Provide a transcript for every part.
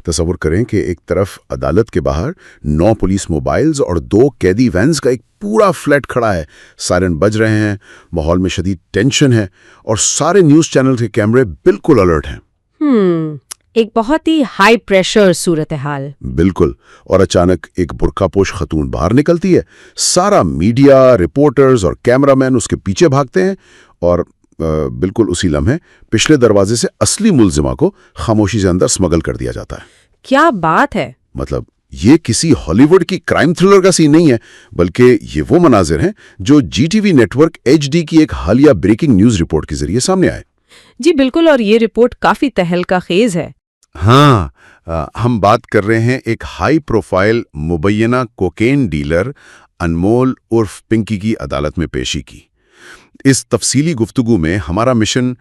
تصور کریں کہ ایک طرف عدالت کے باہر 9 پولیس موبائلز اور 2 قیدی وینز کا ایک پورا فلیٹ کھڑا ہے، سائرن بج رہے ہیں، ماحول میں شدید ٹینشن ہے، اور سارے نیوز چینل کے کیمرے بالکل الرٹ ہیں۔ ایک بہت ہی ہائی پریشر صورتحال۔ بالکل، اور اچانک ایک برقع پوش خاتون باہر نکلتی ہے، سارا میڈیا، رپورٹرز اور کیمرہ مین اس کے پیچھے بھاگتے ہیں، اور بالکل اسی لمحے پچھلے دروازے سے اصلی ملزمہ کو خاموشی سے اندر سمگل کر دیا جاتا ہے۔ کیا بات ہے! مطلب یہ کسی ہالی ووڈ کی کرائم تھرلر کا سین نہیں ہے، بلکہ یہ وہ مناظر ہیں جو G T V network HD کی ایک حالیہ بریکنگ نیوز رپورٹ کے ذریعے سامنے آئے۔ جی بالکل، اور یہ رپورٹ کافی تہلکہ خیز ہے۔ ہاں، ہم بات کر رہے ہیں ایک ہائی پروفائل مبینہ کوکین ڈیلر انمول عرف پنکی کی عدالت میں پیشی کی۔ اس تفصیلی گفتگو میں ہمارا مشن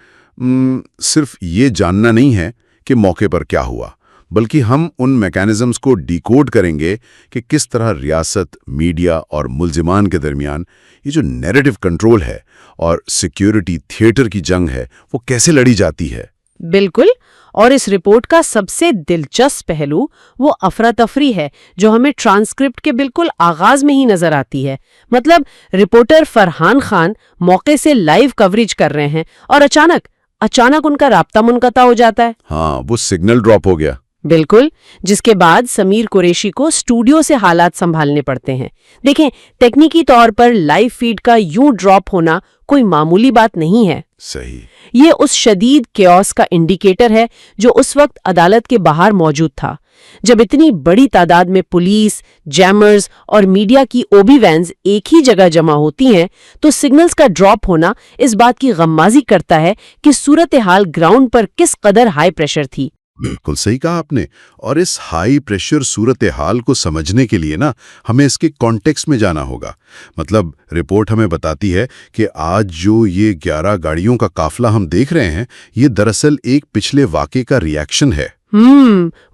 صرف یہ جاننا نہیں ہے کہ موقع پر کیا ہوا، بلکہ ہم ان میکانزمز کو ڈیکوڈ کریں گے کہ کس طرح ریاست، میڈیا اور ملزمان کے درمیان یہ جو نیریٹو کنٹرول ہے اور سیکیورٹی تھیٹر کی جنگ ہے وہ کیسے لڑی جاتی ہے۔ بالکل، اور اس رپورٹ کا سب سے دلچسپ پہلو وہ افراتفری ہے جو ہمیں ٹرانسکرپٹ کے بالکل آغاز میں ہی نظر آتی ہے۔ مطلب رپورٹر فرحان خان موقع سے لائیو کوریج کر رہے ہیں اور اچانک ان کا رابطہ منقطع ہو جاتا ہے۔ ہاں، وہ سگنل ڈراپ ہو گیا۔ بالکل، جس کے بعد سمیر قریشی کو اسٹوڈیو سے حالات سنبھالنے پڑتے ہیں۔ دیکھیں، ٹیکنیکی طور پر لائیو فیڈ کا یوں ڈراپ ہونا کوئی معمولی بات نہیں ہے۔ صحیح، یہ اس شدید کیوس کا انڈیکیٹر ہے جو اس وقت عدالت کے باہر موجود تھا۔ جب اتنی بڑی تعداد میں پولیس، جیمرز اور میڈیا کی OB وینز ایک ہی جگہ جمع ہوتی ہیں تو سگنلز کا ڈراپ ہونا اس بات کی غمازی کرتا ہے کہ صورتحال گراؤنڈ پر کس قدر ہائی پریشر تھی۔ بالکل صحیح کہا آپ نے، اور اس ہائی پریشر صورتحال کو سمجھنے کے لیے ہمیں اس کے کانٹیکسٹ میں جانا ہوگا۔ مطلب رپورٹ ہمیں بتاتی ہے کہ آج جو یہ 11 گاڑیوں کا قافلہ ہم دیکھ رہے ہیں یہ دراصل ایک پچھلے واقعے کا ریاکشن ہے۔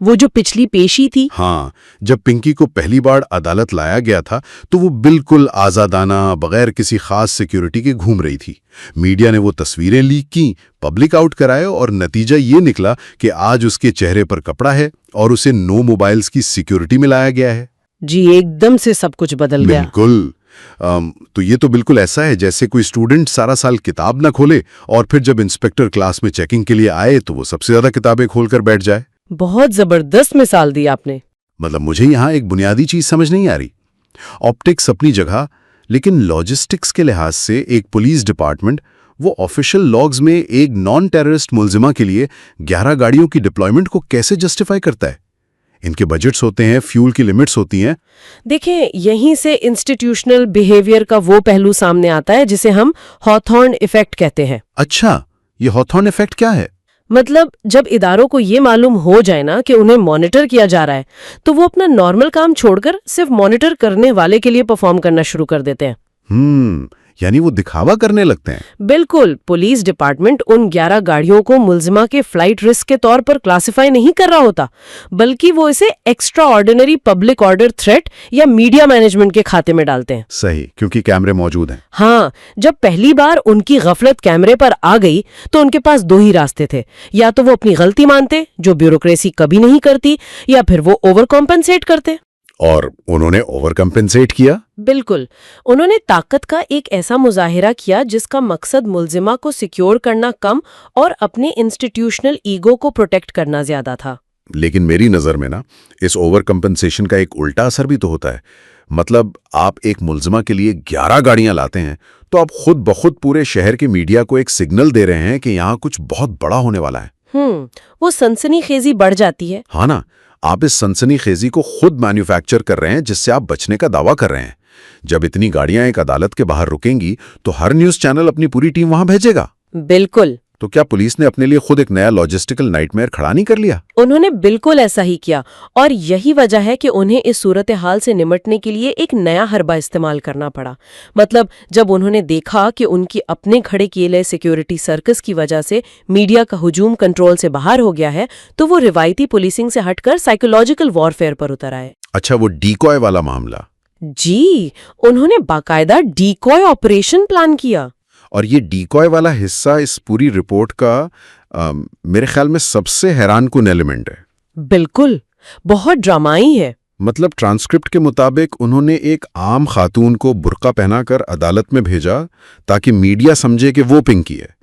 وہ جو پچھلی پیشی تھی۔ ہاں، جب پنکی کو پہلی بار عدالت لایا گیا تھا تو وہ بالکل آزادانہ، بغیر کسی خاص سیکیورٹی کے گھوم رہی تھی۔ میڈیا نے وہ تصویریں لیک کی، پبلک آؤٹ کرائے، اور نتیجہ یہ نکلا کہ آج اس کے چہرے پر کپڑا ہے اور اسے 9 موبائلز کی سیکیورٹی میں لایا گیا ہے۔ جی، ایک دم سے سب کچھ بدل گیا۔ بالکل، تو یہ تو بالکل ایسا ہے جیسے کوئی اسٹوڈنٹ سارا سال کتاب نہ کھولے اور پھر جب انسپیکٹر کلاس میں چیکنگ کے لیے آئے تو وہ سب سے زیادہ کتابیں کھول کر بیٹھ جائے۔ بہت زبردست مثال دی آپ نے۔ مطلب مجھے یہاں ایک بنیادی چیز سمجھ نہیں آ رہی۔ آپٹکس اپنی جگہ، لیکن لاجسٹکس کے لحاظ سے ایک پولیس ڈپارٹمنٹ وہ آفیشل لاگز میں ایک نان ٹیررسٹ ملزمہ کے لیے 11 گاڑیوں کی ڈپلائمنٹ کو کیسے جسٹیفائی کرتا ہے؟ ان کے بجٹس ہوتے ہیں، فیول کی لمٹس ہوتی ہیں۔ دیکھیں، یہیں سے انسٹیٹیوشنل بیہیویئر کا وہ پہلو سامنے آتا ہے جسے ہم ہاتھورن ایفیکٹ کہتے ہیں۔ اچھا، یہ ہاتھورن ایفیکٹ کیا ہے؟ مطلب جب اداروں کو یہ معلوم ہو جائے کہ انہیں مانیٹر کیا جا رہا ہے تو وہ اپنا نارمل کام چھوڑ کر صرف مانیٹر کرنے والے کے لیے پرفارم کرنا شروع کر دیتے ہیں۔ یعنی وہ دکھاوا کرنے لگتے ہیں۔ بالکل، پولیس ڈپارٹمنٹ ان 11 گاڑیوں کو ملزمہ کے فلائٹ رسک کے طور پر کلاسیفائی نہیں کر رہا ہوتا، بلکہ وہ اسے extra ordinary public order threat یا میڈیا مینجمنٹ کے کھاتے میں ڈالتے ہیں۔ صحیح، کیونکہ کیمرے موجود ہیں۔ ہاں، جب پہلی بار ان کی غفلت کیمرے پر آ گئی تو ان کے پاس 2 ہی راستے تھے، یا تو وہ اپنی غلطی مانتے، جو بیوروکریسی کبھی نہیں کرتی، یا پھر وہ اوور کمپنسیٹ کرتے۔ اور انہوں نے اوور کمپنسیٹ کیا۔ بالکل، انہوں نے طاقت کا ایک ایسا مظاہرہ کیا جس کا مقصد ملزمہ کو سیکیور کرنا کم اور اپنے انسٹیٹیوشنل ایگو کو پروٹیکٹ کرنا زیادہ تھا۔ لیکن میری نظر میں اس اوور کمپنسیشن کا ایک الٹا اثر بھی تو ہوتا ہے۔ مطلب آپ ایک ملزمہ کے لیے 11 گاڑیاں لاتے ہیں تو آپ خود بخود پورے شہر کے میڈیا کو ایک سگنل دے رہے ہیں کہ یہاں کچھ بہت بڑا ہونے والا ہے۔ وہ سنسنی خیزی بڑھ جاتی ہے۔ ہاں نا، آپ اس سنسنی خیزی کو خود مینوفیکچر کر رہے ہیں جس سے آپ بچنے کا دعویٰ کر رہے ہیں۔ جب اتنی گاڑیاں ایک عدالت کے باہر رکیں گی تو ہر نیوز چینل اپنی پوری ٹیم وہاں بھیجے گا۔ بالکل، تو کیا پولیس نے اپنے لیے خود ایک نیا لاجسٹیکل نائٹ میئر کھڑا نہیں کر لیا؟ انہوں نے بالکل ایسا ہی کیا، اور یہی وجہ ہے کہ انہیں اس صورتحال سے نمٹنے کے لیے ایک نیا حربہ استعمال کرنا پڑا۔ مطلب جب انہوں نے دیکھا کہ ان کی اپنے کھڑے کیے گئے سیکیورٹی سرکس کی وجہ سے میڈیا کا ہجوم کنٹرول سے باہر ہو گیا ہے تو وہ روایتی پولیسنگ سے ہٹ کر سائیکولوجیکل وارفیئر پر اتر آئے۔ اچھا، وہ ڈیکوائے والا معاملہ؟ جی، انہوں نے باقاعدہ ڈیکوائے آپریشن پلان کیا۔ اور یہ ڈیکوائے والا حصہ اس پوری رپورٹ کا میرے خیال میں سب سے حیران کن ایلیمنٹ ہے۔ بالکل، بہت ڈرامائی ہے۔ مطلب ٹرانسکرپٹ کے مطابق انہوں نے ایک عام خاتون کو برقع پہنا کر عدالت میں بھیجا تاکہ میڈیا سمجھے کہ وہ پنکی ہے۔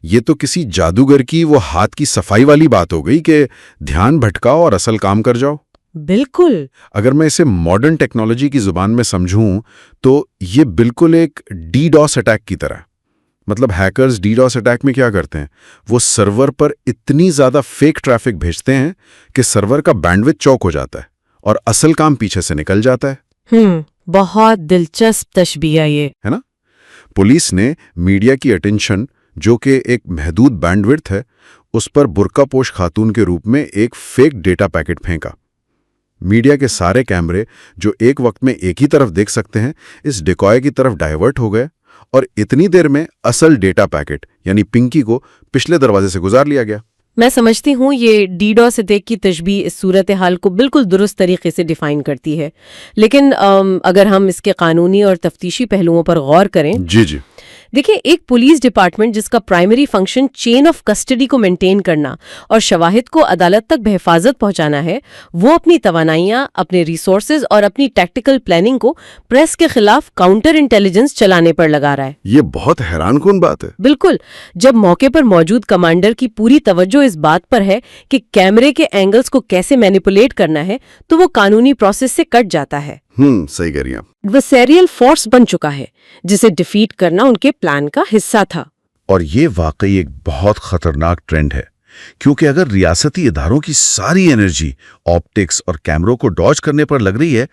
یہ تو کسی جادوگر کی وہ ہاتھ کی صفائی والی بات ہو گئی کہ دھیان بھٹکاؤ اور اصل کام کر جاؤ۔ بالکل۔ اگر میں اسے ماڈرن ٹیکنالوجی کی زبان میں سمجھوں تو یہ بالکل ایک ڈی ڈاس اٹیک کی طرح۔ مطلب ہیکرز ڈی ڈاس اٹیک میں کیا کرتے ہیں؟ وہ سرور پر اتنی زیادہ فیک ٹریفک بھیجتے ہیں کہ سرور کا بینڈوتھ چوک ہو جاتا ہے اور اصل کام پیچھے سے نکل جاتا ہے۔ بہت دلچسپ تشبیہ یہ ہے نا؟ پولیس نے میڈیا کی اٹینشن، جو کہ ایک محدود بینڈوتھ ہے، اس پر برقع پوش خاتون کے روپ میں ایک فیک ڈیٹا پیکٹ پھینکا۔ میڈیا کے سارے کیمرے جو ایک وقت میں ایک ہی طرف دیکھ سکتے ہیں، اس ڈیکوائے کی طرف ڈائیورٹ ہو گئے اور اتنی دیر میں اصل ڈیٹا پیکٹ یعنی پنکی کو پچھلے دروازے سے گزار لیا گیا۔ میں سمجھتی ہوں یہ ڈی ڈاس اٹیک کی تشبیہ اس صورتحال کو بالکل درست طریقے سے ڈیفائن کرتی ہے، لیکن اگر ہم اس کے قانونی اور تفتیشی پہلوؤں پر غور کریں۔ جی دیکھیں، ایک پولیس ڈپارٹمنٹ جس کا primary function chain of custody کو مینٹین کرنا اور شواہد کو عدالت تک بحفاظت پہنچانا ہے، وہ اپنی توانائیاں، اپنے ریسورسز اور اپنی ٹیکٹیکل پلاننگ کو پریس کے خلاف کاؤنٹر انٹیلیجنس چلانے پر لگا رہا ہے۔ یہ بہت حیران کن بات ہے۔ بالکل، جب موقع پر موجود کمانڈر کی پوری توجہ اس بات پر ہے کہ کیمرے کے اینگلز کو کیسے مینیپولیٹ کرنا ہے، تو وہ قانونی پروسیس سے کٹ جاتا ہے۔ صحیح کہہ رہی ہیں۔ ایڈورسریل فورس بن چکا ہے جسے ڈیفیٹ کرنا ان کے پلان کا حصہ تھا۔ اور یہ واقعی ایک بہت خطرناک ٹرینڈ ہے، کیونکہ اگر ریاستی اداروں کی ساری انرجی آپٹکس اور کیمروں کو ڈاج کرنے پر لگ رہی ہے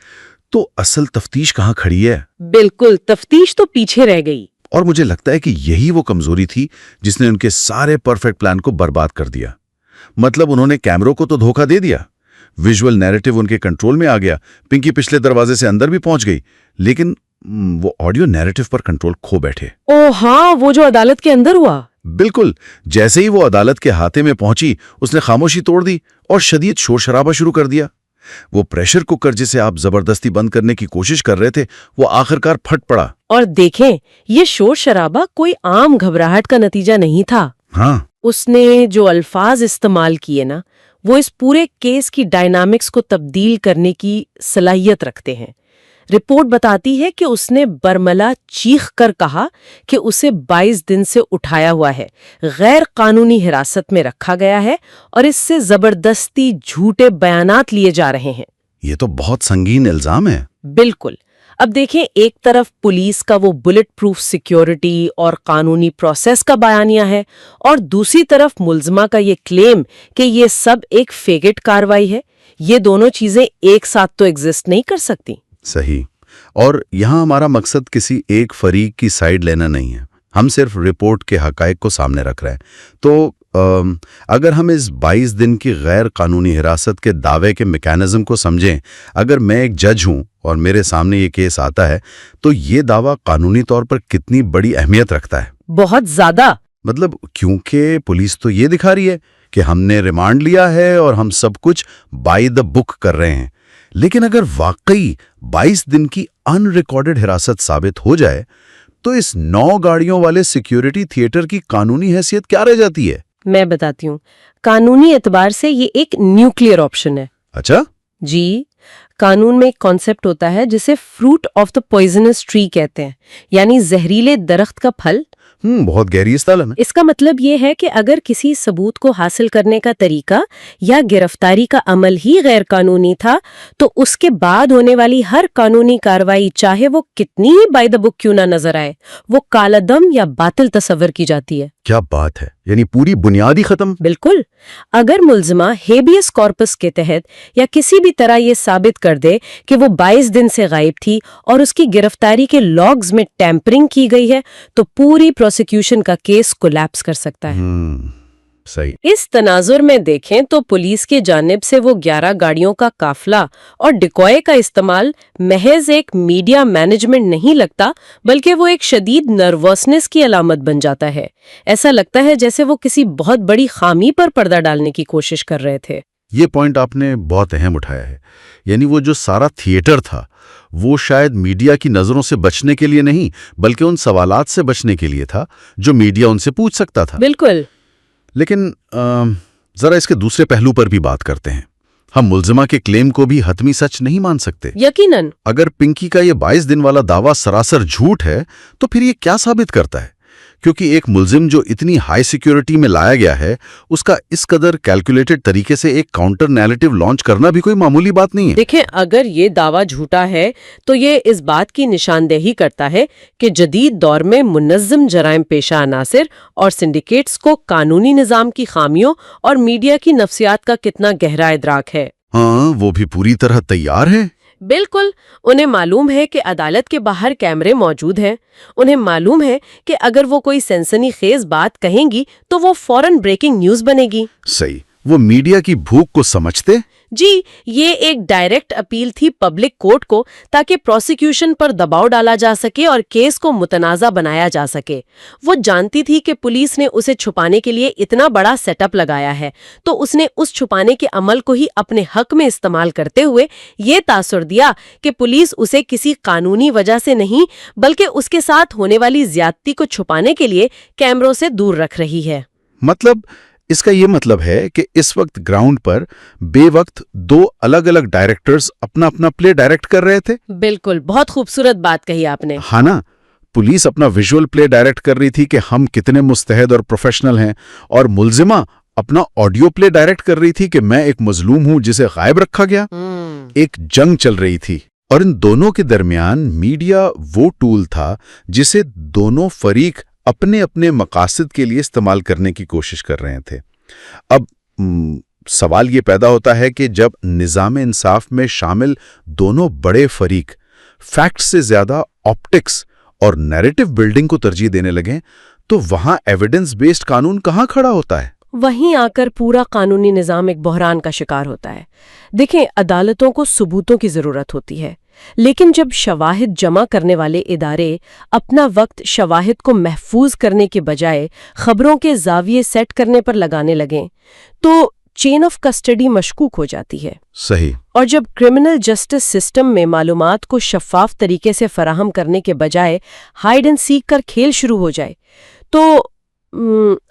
تو اصل تفتیش کہاں کھڑی ہے؟ بالکل، تفتیش تو پیچھے رہ گئی۔ اور مجھے لگتا ہے کہ یہی وہ کمزوری تھی جس نے ان کے سارے پرفیکٹ پلان کو برباد کر دیا۔ مطلب انہوں نے کیمروں کو تو دھوکہ دے دیا، ویژول نیریٹو ان کے کنٹرول میں آ گیا، پنکی پچھلے دروازے سے اندر بھی پہنچ گئی، لیکن وہ آڈیو نیریٹو پر کنٹرول کھو بیٹھے۔ ہاں، وہ جو عدالت کے اندر ہوا۔ بالکل، جیسے ہی وہ عدالت کے ہاتھے میں پہنچی اس نے خاموشی توڑ دی اور شدید شور شرابہ شروع کر دیا۔ وہ پریشر کوکر جسے آپ زبردستی بند کرنے کی کوشش کر رہے تھے، وہ آخرکار پھٹ پڑا۔ اور دیکھیں، یہ شور شرابہ کوئی عام گھبراہٹ کا نتیجہ نہیں تھا۔ ہاں، اس نے جو الفاظ استعمال کیے نا، وہ اس پورے کیس کی ڈائنامکس کو تبدیل کرنے کی صلاحیت رکھتے ہیں۔ رپورٹ بتاتی ہے کہ اس نے برملا چیخ کر کہا کہ اسے 22 دن سے اٹھایا ہوا ہے، غیر قانونی حراست میں رکھا گیا ہے اور اس سے زبردستی جھوٹے بیانات لیے جا رہے ہیں۔ یہ تو بہت سنگین الزام ہے۔ بالکل۔ اب دیکھیں، ایک طرف پولیس کا وہ بلٹ پروف سیکیورٹی اور قانونی پروسیس کا بیانیہ ہے، اور دوسری طرف ملزمہ کا یہ کلیم کہ یہ سب ایک فیگٹ کاروائی ہے۔ یہ دونوں چیزیں ایک ساتھ تو ایگزسٹ نہیں کر سکتی۔ صحیح۔ اور یہاں ہمارا مقصد کسی ایک فریق کی سائیڈ لینا نہیں ہے، ہم صرف رپورٹ کے حقائق کو سامنے رکھ رہے ہیں۔ تو اگر ہم اس 22 دن کی غیر قانونی حراست کے دعوے کے میکانزم کو سمجھیں، اگر میں ایک جج ہوں اور میرے سامنے یہ کیس آتا ہے تو یہ دعویٰ قانونی طور پر کتنی بڑی اہمیت رکھتا ہے؟ بہت زیادہ۔ مطلب کیونکہ پولیس تو یہ دکھا رہی ہے کہ ہم نے ریمانڈ لیا ہے اور ہم سب کچھ بائی دا بک کر رہے ہیں، لیکن اگر واقعی 22 دن کی ان ریکارڈڈ حراست ثابت ہو جائے تو اس 9 گاڑیوں والے سیکیورٹی تھیٹر کی قانونی حیثیت کیا رہ جاتی ہے؟ میں بتاتی ہوں۔ قانونی اعتبار سے یہ ایک نیوکلیئر آپشن ہے۔ اچھا؟ جی، قانون میں ایک کانسیپٹ ہوتا ہے جسے fruit of the poisonous tree کہتے ہیں، یعنی زہریلے درخت کا پھل۔ بہت گہری اصطلاح ہے۔ اس کا مطلب یہ ہے کہ اگر کسی ثبوت کو حاصل کرنے کا طریقہ یا گرفتاری کا عمل ہی غیر قانونی تھا تو اس کے بعد ہونے والی ہر قانونی کارروائی، چاہے وہ کتنی ہی بائی دا بک کیوں نہ نظر آئے، وہ کالا دم یا باطل تصور کی جاتی ہے۔ کیا بات ہے، یعنی پوری بنیاد ہی ختم۔ بالکل۔ اگر ملزمہ ہیبیس کارپس کے تحت یا کسی بھی طرح یہ ثابت کر دے کہ وہ 22 دن سے غائب تھی اور اس کی گرفتاری کے لاگز میں ٹیمپرنگ کی گئی ہے تو پوری پروسیکیوشن کا کیس کولیپس کر سکتا ہے۔ صحیح۔ اس تناظر میں دیکھیں تو پولیس کی جانب سے وہ 11 گاڑیوں کا قافلہ اور ڈکوئے کا استعمال محض ایک میڈیا مینجمنٹ نہیں لگتا، بلکہ وہ ایک شدید نروسنس کی علامت بن جاتا ہے۔ ایسا لگتا ہے جیسے وہ کسی بہت بڑی خامی پر پردہ ڈالنے کی کوشش کر رہے تھے۔ یہ پوائنٹ آپ نے بہت اہم اٹھایا ہے، یعنی وہ جو سارا تھیٹر تھا وہ شاید میڈیا کی نظروں سے بچنے کے لیے نہیں بلکہ ان سوالات سے بچنے کے لیے تھا جو میڈیا ان سے پوچھ سکتا تھا۔ بالکل۔ لیکن ذرا اس کے دوسرے پہلو پر بھی بات کرتے ہیں. ہم ملزمہ کے کلیم کو بھی حتمی سچ نہیں مان سکتے. یقیناً. اگر پنکی کا یہ 22 دن والا دعویٰ سراسر جھوٹ ہے تو پھر یہ کیا ثابت کرتا ہے؟ کیونکہ ایک ملزم جو اتنی ہائی سیکیورٹی میں لایا گیا ہے اس کا اس قدر کیلکولیٹڈ طریقے سے ایک کاؤنٹر نیریٹو لانچ کرنا بھی کوئی معمولی بات نہیں ہے. دیکھیں، اگر یہ دعویٰ جھوٹا ہے تو یہ اس بات کی نشاندہی کرتا ہے کہ جدید دور میں منظم جرائم پیشہ عناصر اور سنڈیکیٹس کو قانونی نظام کی خامیوں اور میڈیا کی نفسیات کا کتنا گہرا ادراک ہے. ہاں، وہ بھی پوری طرح تیار ہے. بالکل. انہیں معلوم ہے کہ عدالت کے باہر کیمرے موجود ہیں. انہیں معلوم ہے کہ اگر وہ کوئی سنسنی خیز بات کہیں گی تو وہ فوراً بریکنگ نیوز بنے گی. صحیح. وہ میڈیا کی بھوک کو سمجھتے. جی، یہ ایک ڈائریکٹ اپیل تھی پبلک کورٹ کو تاکہ پروسیکیوشن پر دباؤ ڈالا جا سکے اور کیس کو متنازع بنایا جا سکے. وہ جانتی تھی کہ پولیس نے اسے چھپانے کے لیے اتنا بڑا سیٹ اپ لگایا ہے، تو اس نے اس چھپانے کے عمل کو ہی اپنے حق میں استعمال کرتے ہوئے یہ تاثر دیا کہ پولیس اسے کسی قانونی وجہ سے نہیں بلکہ اس کے ساتھ ہونے والی زیادتی کو چھپانے کے لیے کیمروں سے دور رکھ رہی ہے. مطلب اس کا یہ مطلب ہے کہ اس وقت گراؤنڈ پر بے وقت 2 الگ الگ ڈائریکٹرز اپنا اپنا پلے ڈائریکٹ کر رہے تھے. بالکل. بہت خوبصورت بات کہی آپ نے. ہاں نا. پولیس اپنا ویژول پلے ڈائریکٹ کر رہی تھی کہ ہم کتنے مستعد اور پروفیشنل ہیں، اور ملزمہ اپنا آڈیو پلے ڈائریکٹ کر رہی تھی کہ میں ایک مظلوم ہوں جسے غائب رکھا گیا. ایک جنگ چل رہی تھی، اور ان دونوں کے درمیان میڈیا وہ ٹول تھا جسے دونوں فریق اپنے اپنے مقاصد کے لیے استعمال کرنے کی کوشش کر رہے تھے. اب سوال یہ پیدا ہوتا ہے کہ جب نظام انصاف میں شامل دونوں بڑے فریق فیکٹ سے زیادہ آپٹکس اور نیریٹو بلڈنگ کو ترجیح دینے لگیں تو وہاں ایویڈنس بیسڈ قانون کہاں کھڑا ہوتا ہے؟ وہیں آ کر پورا قانونی نظام ایک بحران کا شکار ہوتا ہے. دیکھیں، عدالتوں کو ثبوتوں کی ضرورت ہوتی ہے، لیکن جب شواہد جمع کرنے والے ادارے اپنا وقت شواہد کو محفوظ کرنے کے بجائے خبروں کے زاویے سیٹ کرنے پر لگانے لگیں تو چین آف کسٹڈی مشکوک ہو جاتی ہے. صحیح. اور جب کرمنل جسٹس سسٹم میں معلومات کو شفاف طریقے سے فراہم کرنے کے بجائے ہائیڈ اینڈ سیک کر کھیل شروع ہو جائے تو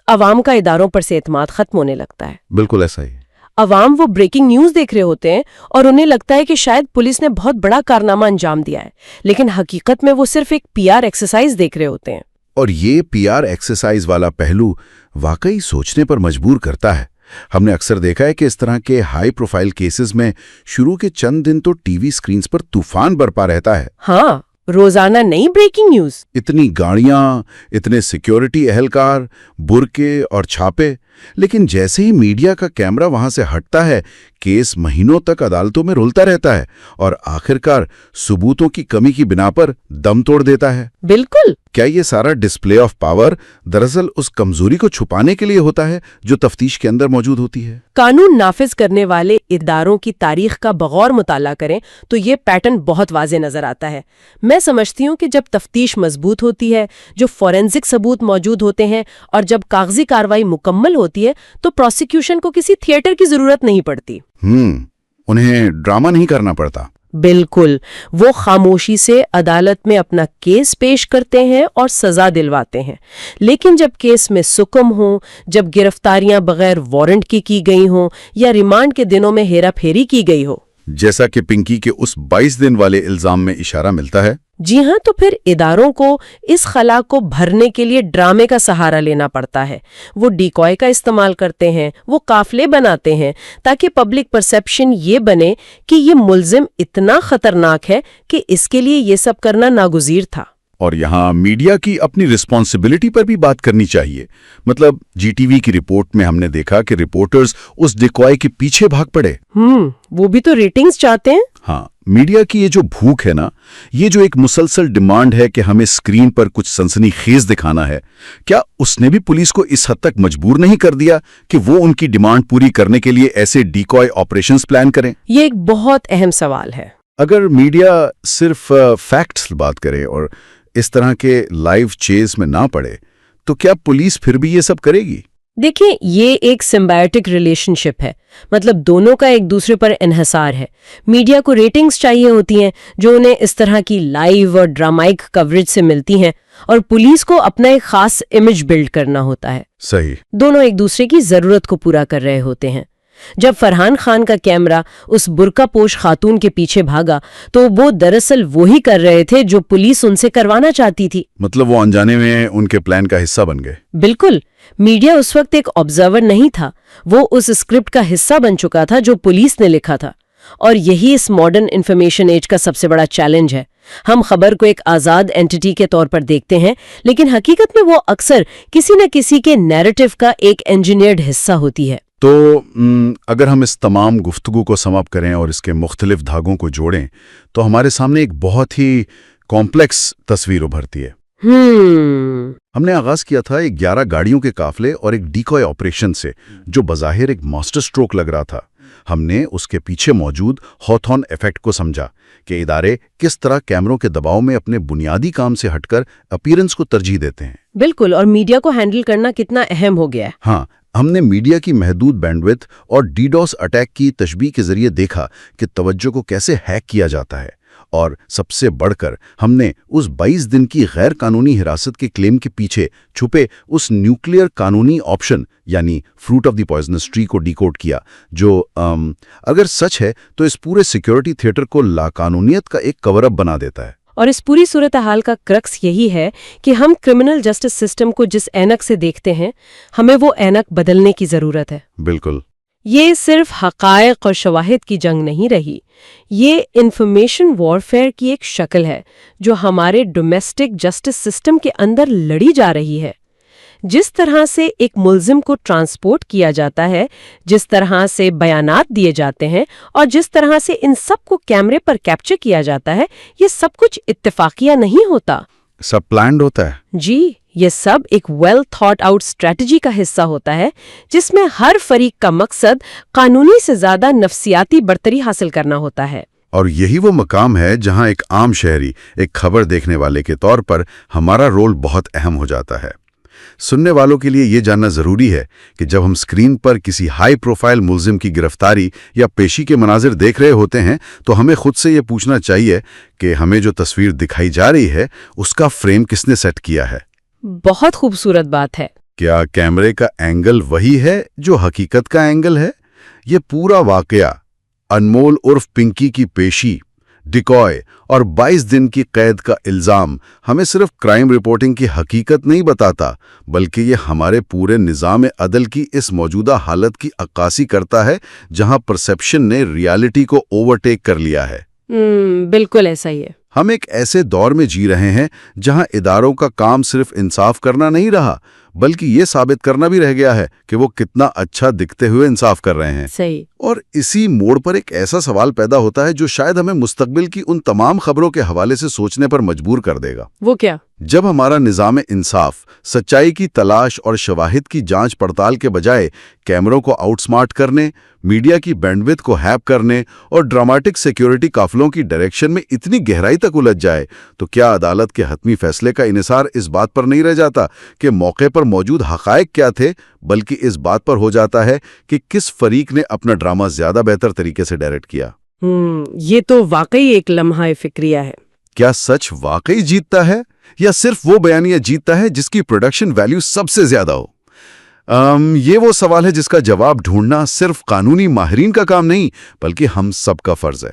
عوام کا اداروں پر سے اعتماد ختم ہونے لگتا ہے. بالکل ایسا ہی. عوام وہ بریکنگ نیوز دیکھ رہے ہوتے ہیں اور انہیں لگتا ہے کہ شاید پولیس نے بہت بڑا کارنامہ انجام دیا ہے، لیکن حقیقت میں وہ صرف ایک پی آر ایکسرسائز دیکھ رہے ہوتے ہیں. اور یہ پی آر ایکسرسائز والا پہلو واقعی سوچنے پر مجبور کرتا ہے. ہم نے اکثر دیکھا ہے کہ اس طرح کے ہائی پروفائل کیسز میں شروع کے چند دن تو ٹی وی سکرینز پر طوفان برپا رہتا ہے. ہاں، روزانہ نئی بریکنگ نیوز، اتنی گاڑیاں، اتنے سیکیورٹی اہلکار، برقعے اور چھاپے. لیکن جیسے ہی میڈیا کا کیمرہ وہاں سے ہٹتا ہے، کیس مہینوں تک عدالتوں میں رولتا رہتا ہے اور آخرکار ثبوتوں کی کمی کی بنا پر دم توڑ دیتا ہے. بالکل. کیا یہ سارا ڈسپلے آف پاور دراصل اس کمزوری کو چھپانے کے لیے ہوتا ہے جو تفتیش کے اندر موجود ہوتی ہے؟ قانون نافذ کرنے والے اداروں کی تاریخ کا بغور مطالعہ کریں تو یہ پیٹرن بہت واضح نظر آتا ہے. میں سمجھتی ہوں کہ جب تفتیش مضبوط ہوتی ہے، جو فورینزک ثبوت موجود ہوتے ہیں اور جب کاغذی کارروائی مکمل ہوتی ہے تو پروسیکیوشن کو کسی تھیٹر کی ضرورت نہیں پڑتی. انہیں ڈرامہ نہیں کرنا پڑتا. بالکل. وہ خاموشی سے عدالت میں اپنا کیس پیش کرتے ہیں اور سزا دلواتے ہیں. لیکن جب کیس میں سکم ہوں، جب گرفتاریاں بغیر وارنٹ کی گئی ہوں یا ریمانڈ کے دنوں میں ہیرا پھیری کی گئی ہو، جیسا کہ پنکی کے اس 22 دن والے الزام میں اشارہ ملتا ہے، جی ہاں، تو پھر اداروں کو اس خلا کو بھرنے کے لیے ڈرامے کا سہارا لینا پڑتا ہے. وہ ڈیکوائے کا استعمال کرتے ہیں، وہ قافلے بناتے ہیں تاکہ پبلک پرسیپشن یہ بنے کہ یہ ملزم اتنا خطرناک ہے کہ اس کے لیے یہ سب کرنا ناگزیر تھا. اور یہاں میڈیا کی اپنی رسپانسبلٹی پر بھی بات کرنی چاہیے. مطلب جی ٹی وی کی رپورٹ میں ہم نے دیکھا کہ رپورٹرز اس ڈیکوائے کے پیچھے بھاگ پڑے. وہ بھی تو ریٹنگز چاہتے ہیں. ہاں، میڈیا کی یہ جو بھوک ہے نا، یہ جو ایک مسلسل ڈیمانڈ ہے کہ ہمیں اسکرین پر کچھ سنسنی خیز دکھانا ہے، کیا اس نے بھی پولیس کو اس حد تک مجبور نہیں کر دیا کہ وہ ان کی ڈیمانڈ پوری کرنے کے لیے ایسے ڈیکوائے آپریشنز پلان کریں؟ یہ ایک بہت اہم سوال ہے. اگر میڈیا صرف فیکٹس بات کرے اور اس طرح کے لائیو چیز میں نہ پڑے تو کیا پولیس پھر بھی یہ سب کرے گی؟ دیکھیں یہ ایک سمبائوٹک ریلیشنشپ ہے، مطلب دونوں کا ایک دوسرے پر انحصار ہے۔ میڈیا کو ریٹنگز چاہیے ہوتی ہیں جو انہیں اس طرح کی لائیو اور ڈرامائک کوریج سے ملتی ہیں، اور پولیس کو اپنا ایک خاص امیج بلڈ کرنا ہوتا ہے۔ صحیح۔ دونوں ایک دوسرے کی ضرورت کو پورا کر رہے ہوتے ہیں۔ جب فرحان خان کا کیمرہ اس برقع پوش خاتون کے پیچھے بھاگا تو وہ دراصل وہی کر رہے تھے جو پولیس ان سے کروانا چاہتی تھی۔ مطلب وہ انجانے میں ان کے پلان کا حصہ بن گئے۔ بالکل، میڈیا اس وقت ایک آبزرور نہیں تھا، وہ اس اسکرپٹ کا حصہ بن چکا تھا جو پولیس نے لکھا تھا۔ اور یہی اس ماڈرن انفارمیشن ایج کا سب سے بڑا چیلنج ہے۔ ہم خبر کو ایک آزاد اینٹی کے طور پر دیکھتے ہیں، لیکن حقیقت میں وہ اکثر کسی نہ کسی کے نیریٹو کا ایک انجینئرڈ حصہ ہوتی ہے۔ تو اگر ہم اس تمام گفتگو کو سم اپ کریں اور اس کے مختلف دھاگوں کو جوڑیں تو ہمارے سامنے ایک بہت ہی کمپلیکس تصویر ابھرتی ہے۔ ہم نے آغاز کیا تھا ایک 11 گاڑیوں کے قافلے اور ایک ڈیکوائے آپریشن سے جو بظاہر ایک ماسٹر سٹروک لگ رہا تھا۔ ہم نے اس کے پیچھے موجود ہاتھون ایفیکٹ کو سمجھا کہ ادارے کس طرح کیمروں کے دباؤ میں اپنے بنیادی کام سے ہٹ کر اپیرنس کو ترجیح دیتے ہیں۔ بالکل، اور میڈیا کو ہینڈل کرنا کتنا اہم ہو گیا ہے۔ ہاں، ہم نے میڈیا کی محدود بینڈوتھ اور ڈیڈوس اٹیک کی تشبیہ کے ذریعے دیکھا کہ توجہ کو کیسے ہیک کیا جاتا ہے، اور سب سے بڑھ کر ہم نے اس 22 دن کی غیر قانونی حراست کے کلیم کے پیچھے چھپے اس نیوکلیئر قانونی آپشن یعنی fruit of the poisonous tree کو ڈیکوڈ کیا، جو اگر سچ ہے تو اس پورے سیکیورٹی تھیٹر کو لاقانونیت کا ایک کور اپ بنا دیتا ہے۔ اور اس پوری صورتحال کا کرکس یہی ہے کہ ہم کرمنل جسٹس سسٹم کو جس اینک سے دیکھتے ہیں، ہمیں وہ اینک بدلنے کی ضرورت ہے۔ بالکل۔ یہ صرف حقائق اور شواہد کی جنگ نہیں رہی، یہ انفارمیشن وارفیئر کی ایک شکل ہے جو ہمارے ڈومیسٹک جسٹس سسٹم کے اندر لڑی جا رہی ہے۔ جس طرح سے ایک ملزم کو ٹرانسپورٹ کیا جاتا ہے، جس طرح سے بیانات دیے جاتے ہیں، اور جس طرح سے ان سب کو کیمرے پر کیپچر کیا جاتا ہے، یہ سب کچھ اتفاقیہ نہیں ہوتا۔ سب پلانڈ ہوتا ہے۔ جی، یہ سب ایک ویل تھاٹ آؤٹ اسٹریٹجی کا حصہ ہوتا ہے جس میں ہر فریق کا مقصد قانونی سے زیادہ نفسیاتی برتری حاصل کرنا ہوتا ہے۔ اور یہی وہ مقام ہے جہاں ایک عام شہری، ایک خبر دیکھنے والے کے طور پر ہمارا رول بہت اہم ہو جاتا ہے۔ سننے والوں کے لیے یہ جاننا ضروری ہے کہ جب ہم اسکرین پر کسی ہائی پروفائل ملزم کی گرفتاری یا پیشی کے مناظر دیکھ رہے ہوتے ہیں تو ہمیں خود سے یہ پوچھنا چاہیے کہ ہمیں جو تصویر دکھائی جا رہی ہے اس کا فریم کس نے سیٹ کیا ہے۔ بہت خوبصورت بات ہے۔ کیا کیمرے کا اینگل وہی ہے جو حقیقت کا اینگل ہے؟ یہ پورا واقعہ، انمول عرف پنکی کی پیشی، ڈیکوائے اور 22 دن کی قید کا الزام ہمیں صرف کرائم رپورٹنگ کی حقیقت نہیں بتاتا، بلکہ یہ ہمارے پورے نظام عدل کی اس موجودہ حالت کی عکاسی کرتا ہے جہاں پرسیپشن نے ریالٹی کو اوورٹیک کر لیا ہے۔ بالکل ایسا ہی ہے۔ ہم ایک ایسے دور میں جی رہے ہیں جہاں اداروں کا کام صرف انصاف کرنا نہیں رہا، بلکہ یہ ثابت کرنا بھی رہ گیا ہے کہ وہ کتنا اچھا دکھتے ہوئے انصاف کر رہے ہیں۔ صحیح۔ اور اسی موڑ پر ایک ایسا سوال پیدا ہوتا ہے جو شاید ہمیں مستقبل کی ان تمام خبروں کے حوالے سے سوچنے پر مجبور کر دے گا۔ وہ کیا؟ جب ہمارا نظام انصاف سچائی کی تلاش اور شواہد کی جانچ پڑتال کے بجائے کیمروں کو آؤٹ سمارٹ کرنے، میڈیا کی بینڈوتھ کو ہیپ کرنے اور ڈراماٹک سیکیورٹی قافلوں کی ڈائریکشن میں اتنی گہرائی تک الجھ جائے، تو کیا عدالت کے حتمی فیصلے کا انحصار اس بات پر نہیں رہ جاتا کہ موقع پر موجود حقائق کیا تھے، بلکہ اس بات پر ہو جاتا ہے کہ کس فریق نے اپنا ڈرامہ زیادہ بہتر طریقے سے ڈائریکٹ کیا؟ یہ تو واقعی ایک لمحہ فکریہ ہے۔ کیا سچ واقعی جیتتا ہے یا صرف وہ بیانیہ جیتتا ہے جس کی پروڈکشن ویلیو سب سے زیادہ ہو؟ یہ وہ سوال ہے جس کا جواب ڈھونڈنا صرف قانونی ماہرین کا کام نہیں، بلکہ ہم سب کا فرض ہے۔